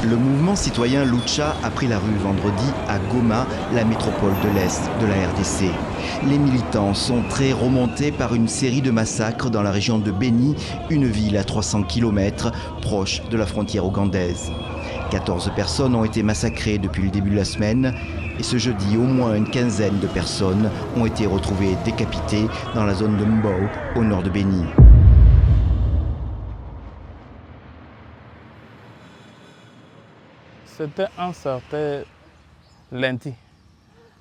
Le mouvement citoyen Lucha a pris la rue vendredi à Goma, la métropole de l'Est de la RDC. Les militants sont très remontés par une série de massacres dans la région de Beni, une ville à 300 km proche de la frontière ougandaise. 14 personnes ont été massacrées depuis le début de la semaine et ce jeudi, au moins une quinzaine de personnes ont été retrouvées décapitées dans la zone de Mbao, au nord de Beni. C'était un certain lundi,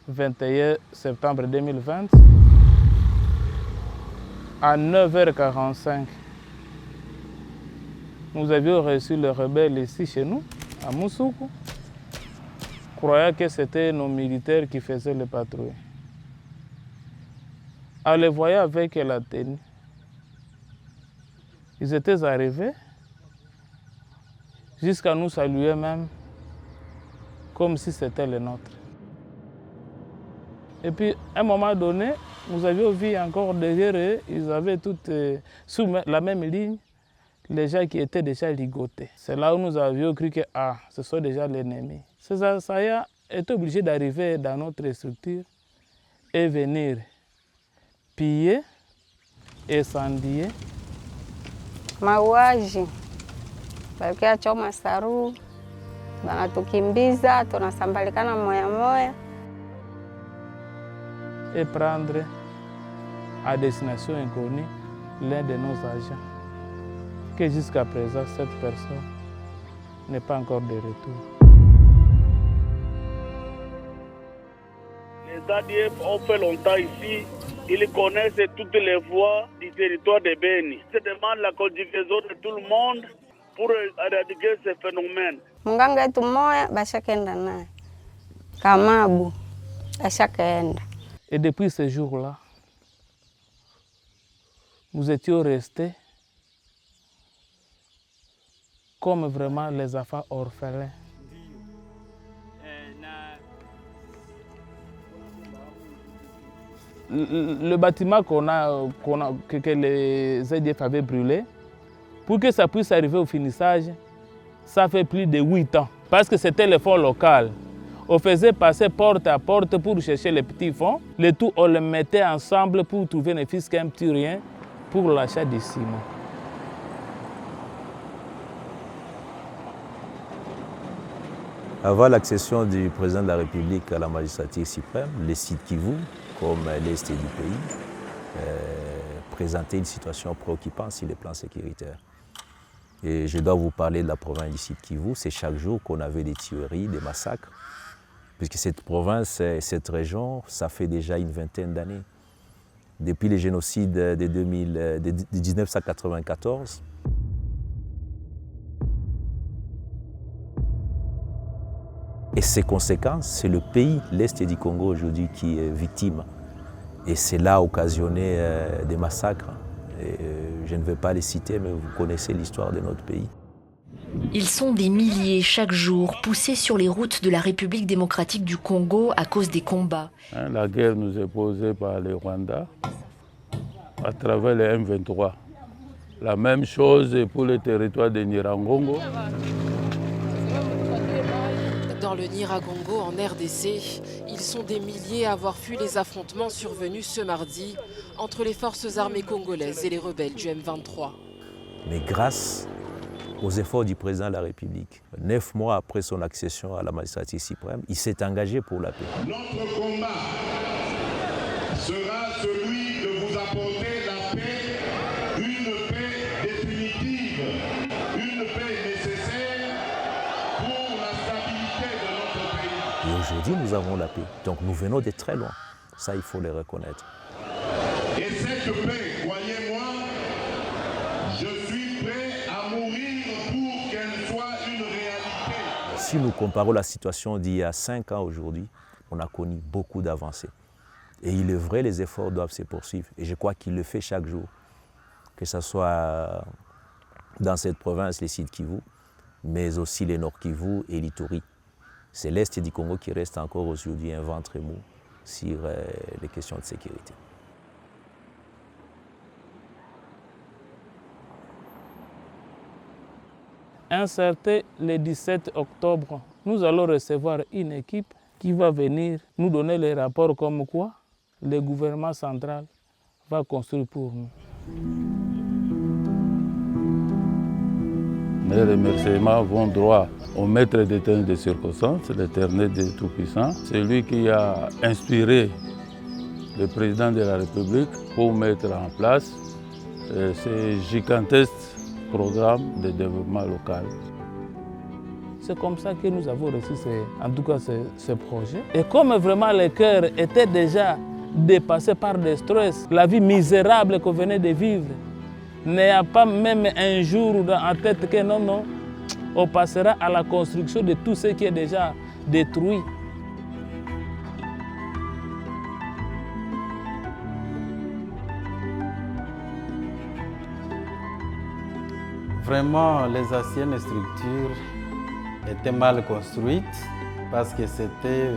21 septembre 2020, à 9h45. Nous avions reçu les rebelles ici chez nous, à Moussoukou, croyant que c'était nos militaires qui faisaient les patrouilles. En les voyant avec la tenue, ils étaient arrivés jusqu'à nous saluer même, comme si c'était le nôtre. Et puis, à un moment donné, nous avions vu encore derrière eux, ils avaient toutes sous la même ligne, les gens qui étaient déjà ligotés. C'est là où nous avions cru que ce sont déjà l'ennemi. Ces assaillants étaient obligés d'arriver dans notre structure et venir piller, incendier. Mauaji, balikuwa choma saru, banatukimbiza, tunasambalikana moya moya. Et prendre à destination inconnue l'un de nos agents. Que jusqu'à présent, cette personne n'est pas encore de retour. Les ADF ont fait longtemps ici. Ils connaissent toutes les voies du territoire de Beni. Ils demandent la conjugaison de tout le monde pour éradiquer ce phénomène. Munganga yetu moya bashakaenda naye. Kamabu bashakaenda. Et depuis ce jour-là, nous étions restés comme vraiment les enfants orphelins. Le bâtiment que les ADF avaient brûlé, pour que ça puisse arriver au finissage, ça fait plus de 8 ans. Parce que c'était le fonds local. On faisait passer porte à porte pour chercher les petits fonds. Le tout, on les mettait ensemble pour trouver ne fût-ce qu'un petit rien pour l'achat du ciment. Avant l'accession du président de la République à la magistrature suprême, le Sud Kivu, comme l'Est du pays, présentait une situation préoccupante sur le plan sécuritaire. Et je dois vous parler de la province du Sud Kivu. C'est chaque jour qu'on avait des tueries, des massacres, puisque cette province, cette région, ça fait déjà une vingtaine d'années. Depuis le génocide de 1994, et ses conséquences, c'est le pays, l'Est du Congo aujourd'hui, qui est victime. Et cela a occasionné des massacres. Et, je ne vais pas les citer, mais vous connaissez l'histoire de notre pays. Ils sont des milliers chaque jour, poussés sur les routes de la République démocratique du Congo à cause des combats. La guerre nous est posée par le Rwanda à travers le M23. La même chose pour le territoire de Nyiragongo. Dans le Nyiragongo, en RDC, ils sont des milliers à avoir fui les affrontements survenus ce mardi entre les forces armées congolaises et les rebelles du M23. Mais grâce aux efforts du président de la République, 9 mois après son accession à la magistrature suprême, il s'est engagé pour la paix. Notre combat sera celui de vous apporter la paix, une paix définitive, une paix nécessaire pour la stabilité de notre pays. Et aujourd'hui, nous avons la paix. Donc nous venons de très loin. Ça, il faut le reconnaître. Et cette paix, croyez-moi, je suis prêt à mourir pour qu'elle soit une réalité. Si nous comparons la situation d'il y a 5 ans aujourd'hui, on a connu beaucoup d'avancées. Et il est vrai, les efforts doivent se poursuivre. Et je crois qu'il le fait chaque jour. Que ce soit dans cette province, les Sud Kivu, mais aussi les Nord Kivu et l'Ituri. C'est l'Est du Congo qui reste encore aujourd'hui un ventre mou sur les questions de sécurité. Un certain, le 17 octobre, nous allons recevoir une équipe qui va venir nous donner les rapports comme quoi le gouvernement central va construire pour nous. Mes remerciements vont droit au maître d'éternel de circonstances, l'Éternel de Tout-Puissant. C'est lui qui a inspiré le président de la République pour mettre en place ce gigantesque programme de développement local. C'est comme ça que nous avons reçu ce projet. Et comme vraiment le cœur était déjà dépassé par des stress, la vie misérable qu'on venait de vivre, il n'y a pas même un jour en tête que non, on passera à la construction de tout ce qui est déjà détruit. Vraiment, les anciennes structures étaient mal construites parce que c'était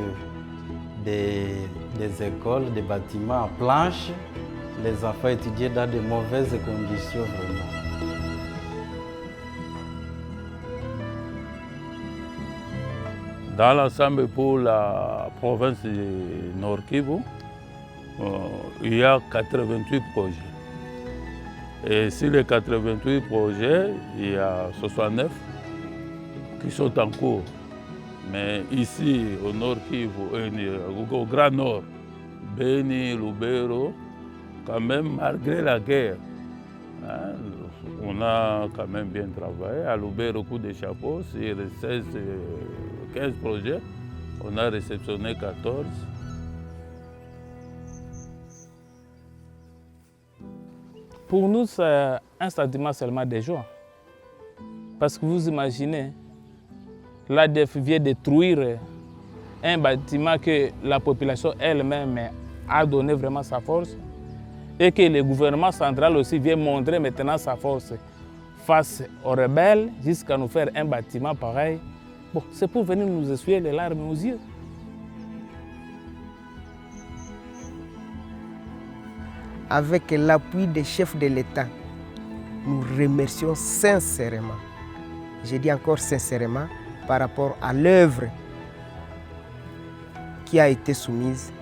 des écoles, des bâtiments en planches. Les enfants étudiaient dans de mauvaises conditions vraiment. Dans l'ensemble, pour la province du Nord Kivu, il y a 88 projets. Et sur les 88 projets, il y a 69 qui sont en cours. Mais ici, au Nord Kivu, au Grand Nord, Beni, Lubero, quand même, malgré la guerre, on a quand même bien travaillé. À Lubero, coup de chapeau, sur les 15 projets, on a réceptionné 14. Pour nous, c'est un sentiment seulement de joie. Parce que vous imaginez, l'ADF vient détruire un bâtiment que la population elle-même a donné vraiment sa force et que le gouvernement central aussi vient montrer maintenant sa force face aux rebelles jusqu'à nous faire un bâtiment pareil. Bon, c'est pour venir nous essuyer les larmes aux yeux. Avec l'appui des chefs de l'État, nous remercions sincèrement, je dis encore sincèrement, par rapport à l'œuvre qui a été soumise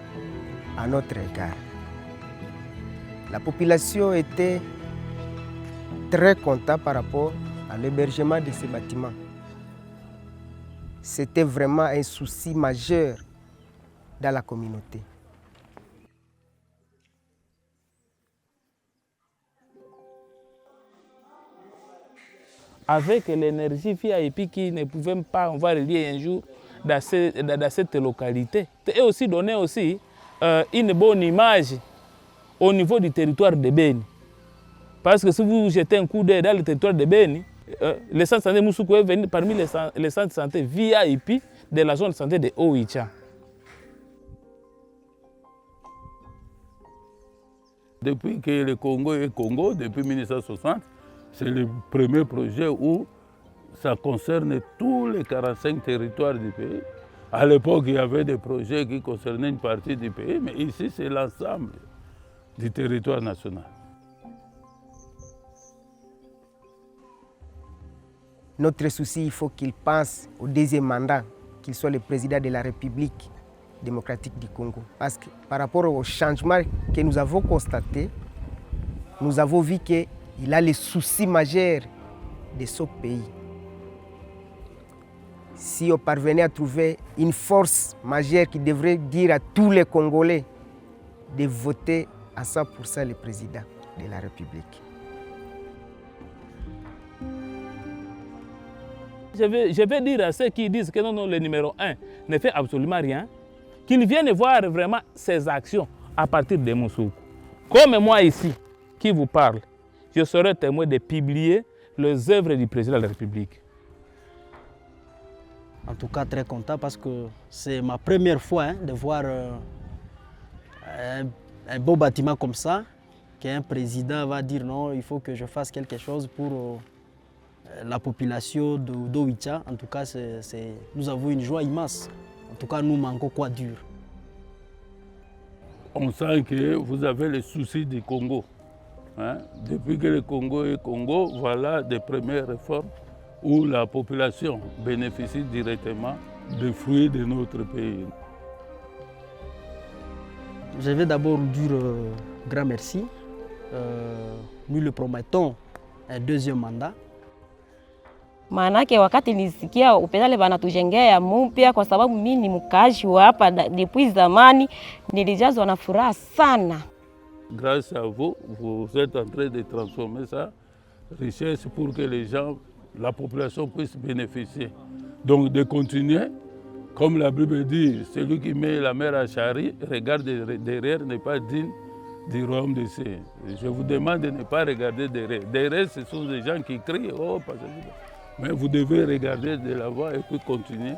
à notre égard. La population était très contente par rapport à l'hébergement de ces bâtiments. C'était vraiment un souci majeur dans la communauté. Avec l'énergie VIP qui ne pouvait pas, on va relier un jour dans cette localité. Et aussi donner aussi une bonne image au niveau du territoire de Beni. Parce que si vous jetez un coup d'œil dans le territoire de Beni, le centre de santé Moussoukou est venu parmi les centres de santé VIP de la zone de santé de Oicha. Depuis que le Congo est Congo, depuis 1960, c'est le premier projet où ça concerne tous les 45 territoires du pays. À l'époque, il y avait des projets qui concernaient une partie du pays, mais ici, c'est l'ensemble du territoire national. Notre souci, il faut qu'il pense au deuxième mandat, qu'il soit le président de la République démocratique du Congo. Parce que par rapport au changement que nous avons constaté, nous avons vu qu'il a les soucis majeurs de ce pays. Si on parvenait à trouver une force majeure qui devrait dire à tous les Congolais de voter à 100% le président de la République. Je vais dire à ceux qui disent que non, le numéro 1 ne fait absolument rien, qu'ils viennent voir vraiment ses actions à partir de Moussoukou. Comme moi ici, qui vous parle, je serai témoin de publier les œuvres du président de la République. En tout cas, très content parce que c'est ma première fois de voir un beau bâtiment comme ça, qu'un président va dire non, il faut que je fasse quelque chose pour la population d'Oicha. En tout cas, nous avons une joie immense. En tout cas, nous manquons quoi dur. On sent que vous avez les soucis du Congo. Hein? Depuis que le Congo est Congo, voilà des premières réformes où la population bénéficie directement des fruits de notre pays. Je vais d'abord dire grand merci. Nous le promettons un deuxième mandat. Maanake wakati nilisikia hospitali banatujengea mpya, kwa sababu mimi ni mkaaji wa hapa depuis zamani, nilijazwa na furaha sana. Grâce à vous, vous êtes en train de transformer ça richesse pour que les gens, la population puisse bénéficier. Donc de continuer, comme la Bible dit, celui qui met la mer à charrie, regarde derrière, n'est pas digne du royaume des cieux. Je vous demande de ne pas regarder derrière. Derrière, ce sont des gens qui crient, oh, pas ça. Mais vous devez regarder de l'avant et puis continuer